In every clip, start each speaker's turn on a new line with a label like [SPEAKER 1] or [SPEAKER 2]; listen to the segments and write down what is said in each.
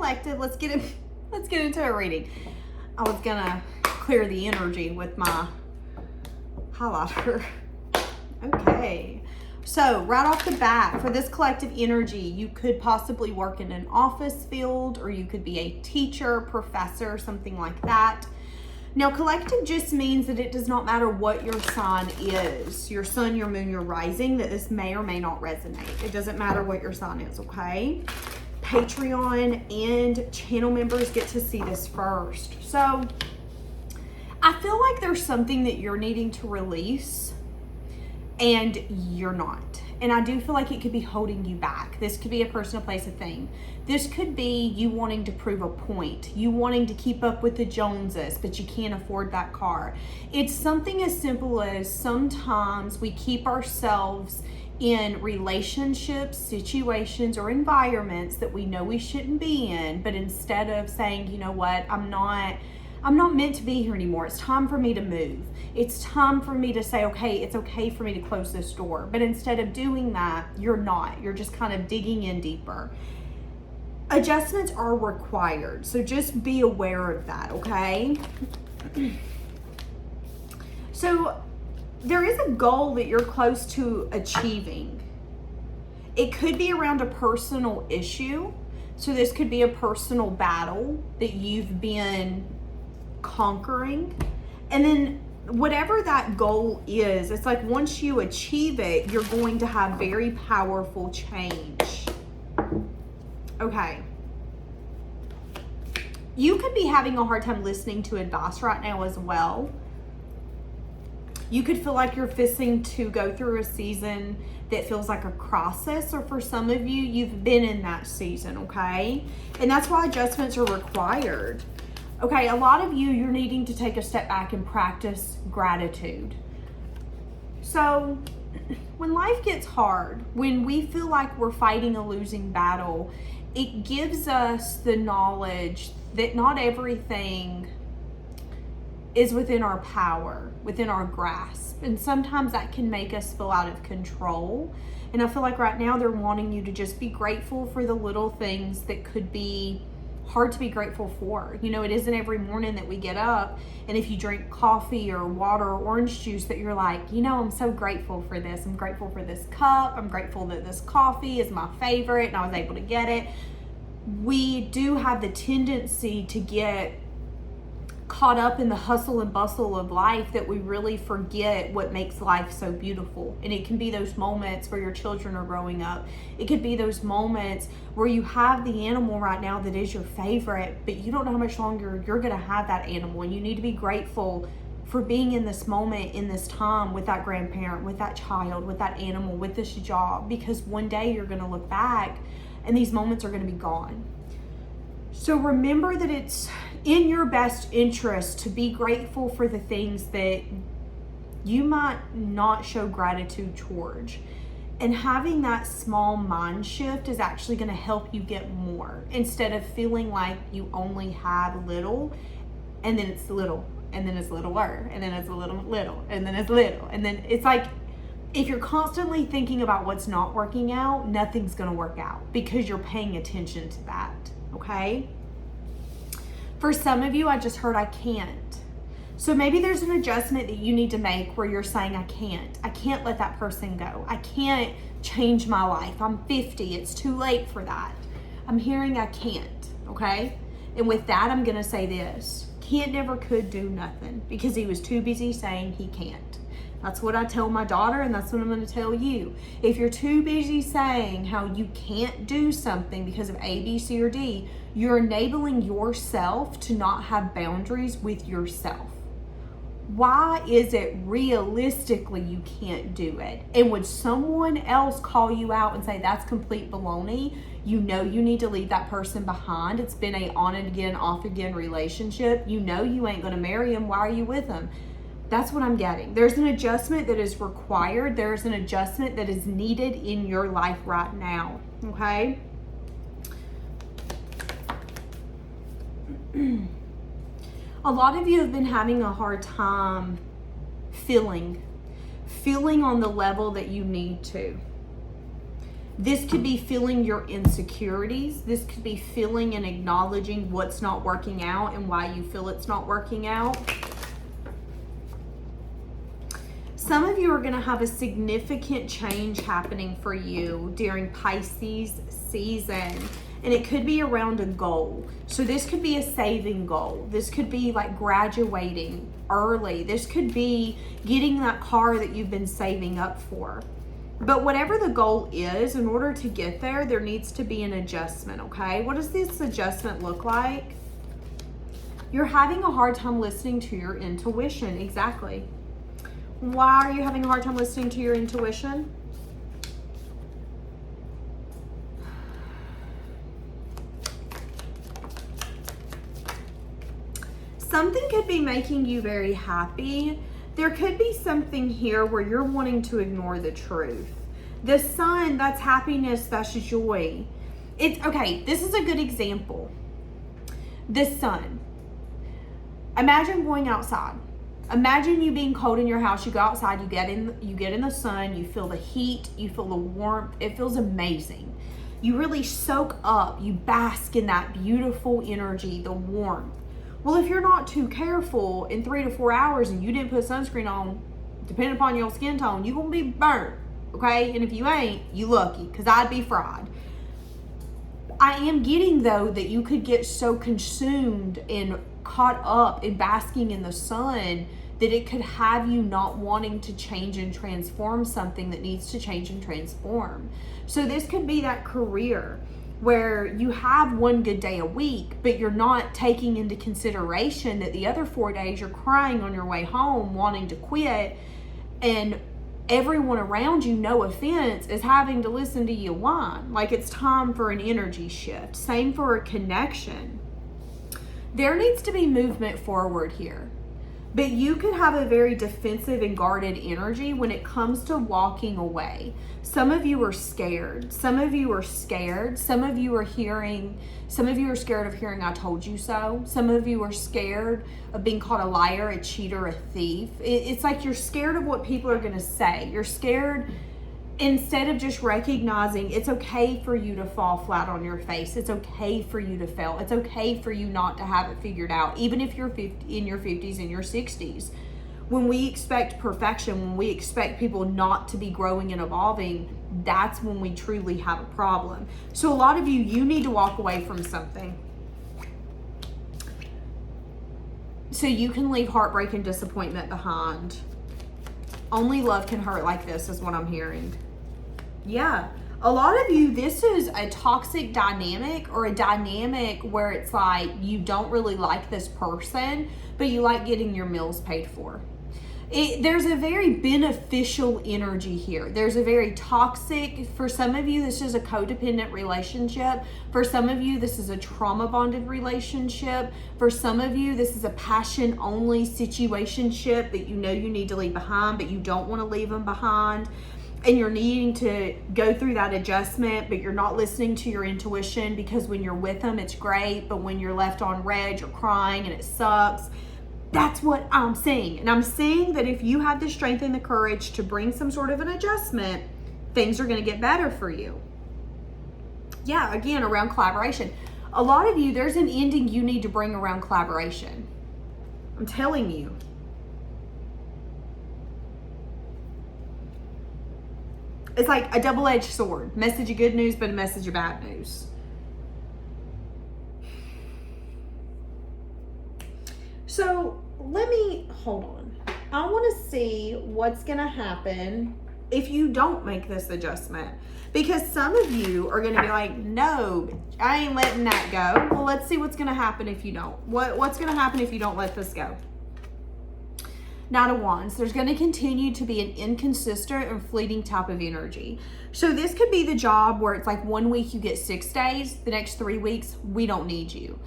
[SPEAKER 1] collective, let's get into a reading. I was gonna clear the energy with my highlighter. Okay, so right off the bat, for this collective energy, you could possibly work in an office field, or you could be a teacher, professor, something like that. Now, collective just means that it does not matter what your sign is, your sun, your moon, your rising, that this may or may not resonate. It doesn't matter what your sign is, okay? Patreon and channel members get to see this first. So I feel like there's something that you're needing to release and you're not. And I do feel like it could be holding you back. This could be a person, a place, a thing. This could be you wanting to prove a point, you wanting to keep up with the Joneses, but you can't afford that car. It's something as simple as sometimes we keep ourselves in relationships, situations, or environments that we know we shouldn't be in, but instead of saying, you know what, I'm not meant to be here anymore. It's time for me to move. It's time for me to say, okay, it's okay for me to close this door. But instead of doing that, you're not. You're just kind of digging in deeper. Adjustments are required, so just be aware of that, okay? So there is a goal that you're close to achieving. It could be around a personal issue. So this could be a personal battle that you've been conquering. And then whatever that goal is, it's like once you achieve it, you're going to have very powerful change. Okay. You could be having a hard time listening to advice right now as well. You could feel like you're fixing to go through a season that feels like a crisis, or for some of you, you've been in that season, okay? And that's why adjustments are required. Okay, a lot of you, you're needing to take a step back and practice gratitude. So when life gets hard, when we feel like we're fighting a losing battle, it gives us the knowledge that not everything is within our power, within our grasp. And sometimes that can make us feel out of control. And I feel like right now they're wanting you to just be grateful for the little things that could be hard to be grateful for. You know, it isn't every morning that we get up and if you drink coffee or water or orange juice that you're like, you know, I'm so grateful for this. I'm grateful for this cup. I'm grateful that this coffee is my favorite and I was able to get it. We do have the tendency to get caught up in the hustle and bustle of life that we really forget what makes life so beautiful. And it can be those moments where your children are growing up. It could be those moments where you have the animal right now that is your favorite, but you don't know how much longer you're going to have that animal. And you need to be grateful for being in this moment, in this time with that grandparent, with that child, with that animal, with this job, because one day you're going to look back and these moments are going to be gone. So remember that it's in your best interest to be grateful for the things that you might not show gratitude towards. And having that small mind shift is actually going to help you get more, instead of feeling like you only have little, and then it's little, and then it's littler, and then it's a little, and then it's little. And then it's like, if you're constantly thinking about what's not working out, nothing's going to work out because you're paying attention to that. Okay? For some of you, I just heard I can't. So maybe there's an adjustment that you need to make where you're saying, I can't let that person go. I can't change my life. I'm 50. It's too late for that. I'm hearing I can't. Okay? And with that, I'm going to say this. Can't never could do nothing, because he was too busy saying he can't. That's what I tell my daughter, and that's what I'm going to tell you. If you're too busy saying how you can't do something because of A, B, C, or D, you're enabling yourself to not have boundaries with yourself. Why is it realistically you can't do it? And would someone else call you out and say that's complete baloney? You know you need to leave that person behind. It's been a on and again, off again relationship. You know you ain't going to marry him. Why are you with him? That's what I'm getting. There's an adjustment that is required. There's an adjustment that is needed in your life right now. Okay? A lot of you have been having a hard time feeling on the level that you need to. This could be feeling your insecurities. This could be feeling and acknowledging what's not working out and why you feel it's not working out. Some of you are going to have a significant change happening for you during Pisces season. And it could be around a goal. So this could be a saving goal. This could be like graduating early. This could be getting that car that you've been saving up for. But whatever the goal is, in order to get there, there needs to be an adjustment, okay? What does this adjustment look like? You're having a hard time listening to your intuition. Exactly. Why are you having a hard time listening to your intuition? Something could be making you very happy. There could be something here where you're wanting to ignore the truth. The sun, that's happiness, that's joy. It's okay, this is a good example. The sun. Imagine going outside. Imagine you being cold in your house. You go outside, you get in the sun, you feel the heat, you feel the warmth. It feels amazing. You really soak up, you bask in that beautiful energy, the warmth. Well, if you're not too careful, in 3 to 4 hours and you didn't put sunscreen on, depending upon your skin tone, you're going to be burnt, okay? And if you ain't, you lucky, because I'd be fried. I am getting, though, that you could get so consumed and caught up in basking in the sun that it could have you not wanting to change and transform something that needs to change and transform. So this could be that career where you have one good day a week, but you're not taking into consideration that the other 4 days you're crying on your way home, wanting to quit, and everyone around you, no offense, is having to listen to you whine. Like it's time for an energy shift. Same for a connection. There needs to be movement forward here. But you could have a very defensive and guarded energy when it comes to walking away. Some of you are scared. Some of you are scared. Some of you are scared of hearing I told you so. Some of you are scared of being called a liar, a cheater, a thief. It's like you're scared of what people are going to say. You're scared instead of just recognizing it's okay for you to fall flat on your face. It's okay for you to fail. It's okay for you not to have it figured out, even if you're in your 50s and your 60s. When we expect perfection, when we expect people not to be growing and evolving, that's when we truly have a problem. So a lot of you need to walk away from something so you can leave heartbreak and disappointment behind. Only love can hurt like this is what I'm hearing. Yeah. A lot of you, this is a toxic dynamic, or a dynamic where it's like you don't really like this person, but you like getting your meals paid for. There's a very beneficial energy here. There's a very toxic, for some of you, this is a codependent relationship. For some of you, this is a trauma bonded relationship. For some of you, this is a passion only situationship that you know you need to leave behind, but you don't want to leave them behind. And you're needing to go through that adjustment, but you're not listening to your intuition, because when you're with them, it's great. But when you're left on red, you're crying and it sucks. That's what I'm saying. And I'm saying that if you have the strength and the courage to bring some sort of an adjustment, things are going to get better for you. Yeah, again, around collaboration. A lot of you, there's an ending you need to bring around collaboration. I'm telling you. It's like a double-edged sword. Message of good news, but a message of bad news. So hold on. I want to see what's going to happen if you don't make this adjustment. Because some of you are going to be like, no, I ain't letting that go. Well, let's see what's going to happen if you don't. What's going to happen if you don't let this go? Knight of Wands. There's going to continue to be an inconsistent and fleeting type of energy. So this could be the job where it's like 1 week you get 6 days, the next 3 weeks, we don't need you.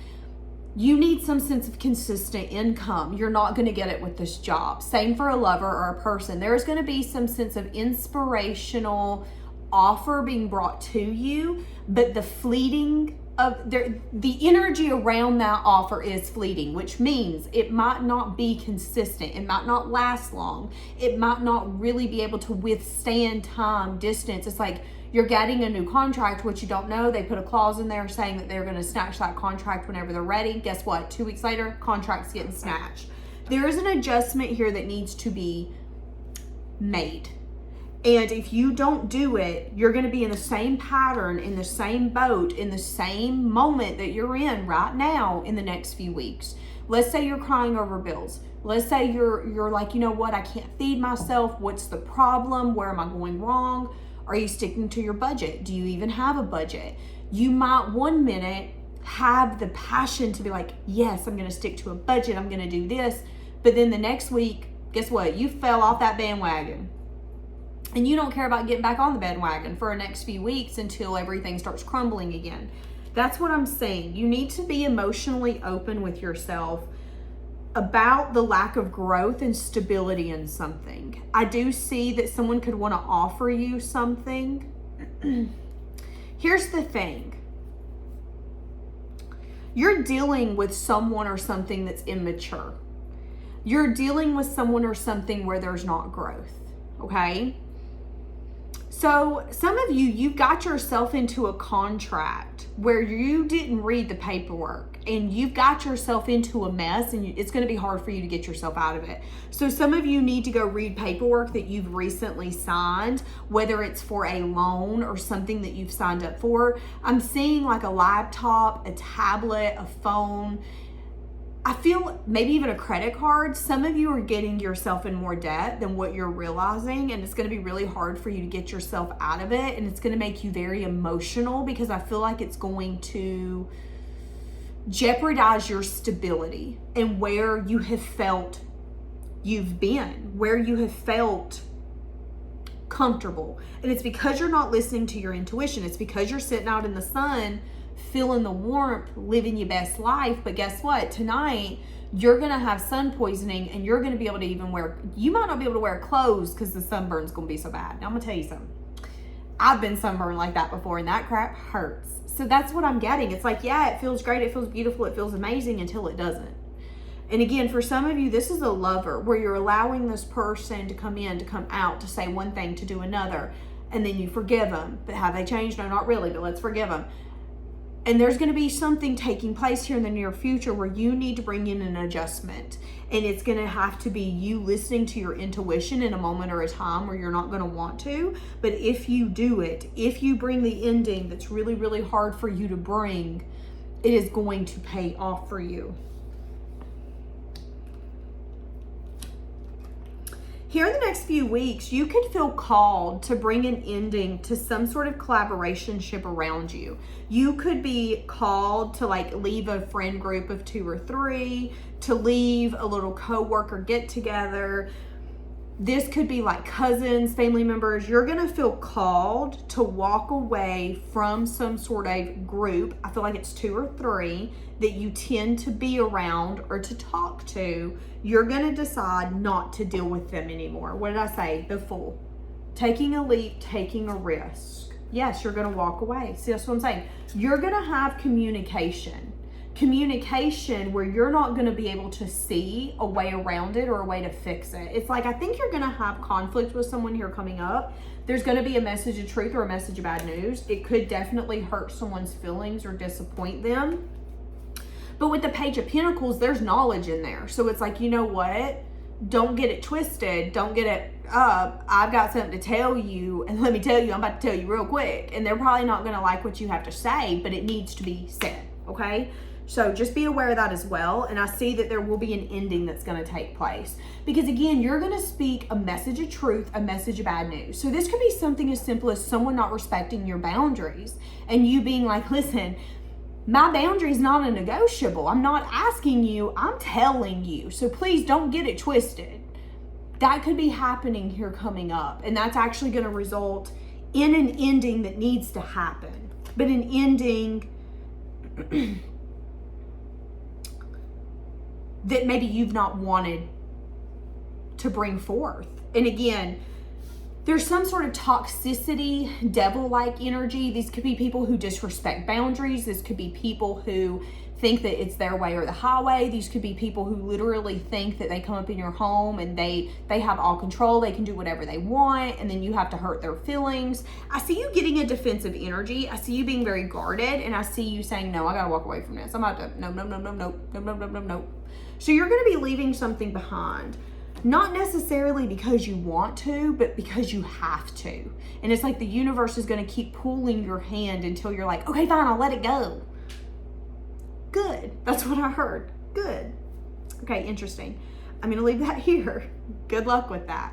[SPEAKER 1] You need some sense of consistent income. You're not going to get it with this job. Same for a lover or a person. There's going to be some sense of inspirational offer being brought to you, but the fleeting of the energy around that offer is fleeting, which means it might not be consistent. It might not last long. It might not really be able to withstand time, distance. It's like You're getting a new contract, which you don't know. They put a clause in there saying that they're going to snatch that contract whenever they're ready. Guess what? 2 weeks later, contract's getting snatched. There is an adjustment here that needs to be made. And if you don't do it, you're going to be in the same pattern, in the same boat, in the same moment that you're in right now in the next few weeks. Let's say you're crying over bills. Let's say you're like, you know what, I can't feed myself. What's the problem? Where am I going wrong? Are you sticking to your budget? Do you even have a budget? You might one minute have the passion to be like, yes, I'm going to stick to a budget. I'm going to do this. But then the next week, guess what? You fell off that bandwagon. And you don't care about getting back on the bandwagon for the next few weeks until everything starts crumbling again. That's what I'm saying. You need to be emotionally open with yourself about the lack of growth and stability in something. I do see that someone could want to offer you something. Here's the thing. You're dealing with someone or something that's immature. You're dealing with someone or something where there's not growth, okay? So some of you got yourself into a contract where you didn't read the paperwork and you've got yourself into a mess, and it's going to be hard for you to get yourself out of it. So some of you need to go read paperwork that you've recently signed, whether it's for a loan or something that you've signed up for. I'm seeing like a laptop, a tablet, a phone. I feel maybe even a credit card. Some of you are getting yourself in more debt than what you're realizing, and it's going to be really hard for you to get yourself out of it, and it's going to make you very emotional because I feel like it's going to jeopardize your stability and where you have felt you've been, where you have felt comfortable. And it's because you're not listening to your intuition. It's because you're sitting out in the sun feeling the warmth, living your best life. But guess what? Tonight, you're going to have sun poisoning, and you're going to be able to even you might not be able to wear clothes because the sunburn's going to be so bad. Now, I'm going to tell you something. I've been sunburned like that before, and that crap hurts. So that's what I'm getting. It's like, yeah, it feels great. It feels beautiful. It feels amazing until it doesn't. And again, for some of you, this is a lover where you're allowing this person to come in, to come out, to say one thing, to do another, and then you forgive them. But have they changed? No, not really, but let's forgive them. And there's going to be something taking place here in the near future where you need to bring in an adjustment. And it's going to have to be you listening to your intuition in a moment or a time where you're not going to want to. But if you do it, if you bring the ending that's really, really hard for you to bring, it is going to pay off for you. Here in the next few weeks, you could feel called to bring an ending to some sort of collaborationship around you. You could be called to like leave a friend group of 2 or 3, to leave a little coworker get together. This could be like cousins, family members. You're going to feel called to walk away from some sort of group. I feel like it's 2 or 3 that you tend to be around or to talk to. You're going to decide not to deal with them anymore. What did I say? The Fool. Taking a leap, taking a risk. Yes, you're going to walk away. See, that's what I'm saying. You're going to have communication. Communication where you're not going to be able to see a way around it or a way to fix it. It's like, I think you're going to have conflict with someone here coming up. There's going to be a message of truth or a message of bad news. It could definitely hurt someone's feelings or disappoint them. But with the Page of Pentacles, there's knowledge in there. So it's like, you know what? Don't get it twisted. Don't get it up. I've got something to tell you. And let me tell you, I'm about to tell you real quick. And they're probably not going to like what you have to say, but it needs to be said. Okay? So just be aware of that as well. And I see that there will be an ending that's going to take place. Because again, you're going to speak a message of truth, a message of bad news. So this could be something as simple as someone not respecting your boundaries. And you being like, listen, my boundary is not a negotiable. I'm not asking you, I'm telling you. So please don't get it twisted. That could be happening here coming up. And that's actually going to result in an ending that needs to happen. But an ending that maybe you've not wanted to bring forth. And again, There's some sort of toxicity, devil-like energy. These could be people who disrespect boundaries. This could be people who think that it's their way or the highway. These could be people who literally think that they come up in your home and they have all control. They can do whatever they want, and then you have to hurt their feelings. I see you getting a defensive energy. I see you being very guarded, and I see you saying, no, I gotta walk away from this. I'm about to, no. So you're gonna be leaving something behind. Not necessarily because you want to, but because you have to. And it's like the universe is going to keep pulling your hand until you're like, okay, fine, I'll let it go. Good. That's what I heard. Good. Okay, interesting. I'm going to leave that here. Good luck with that.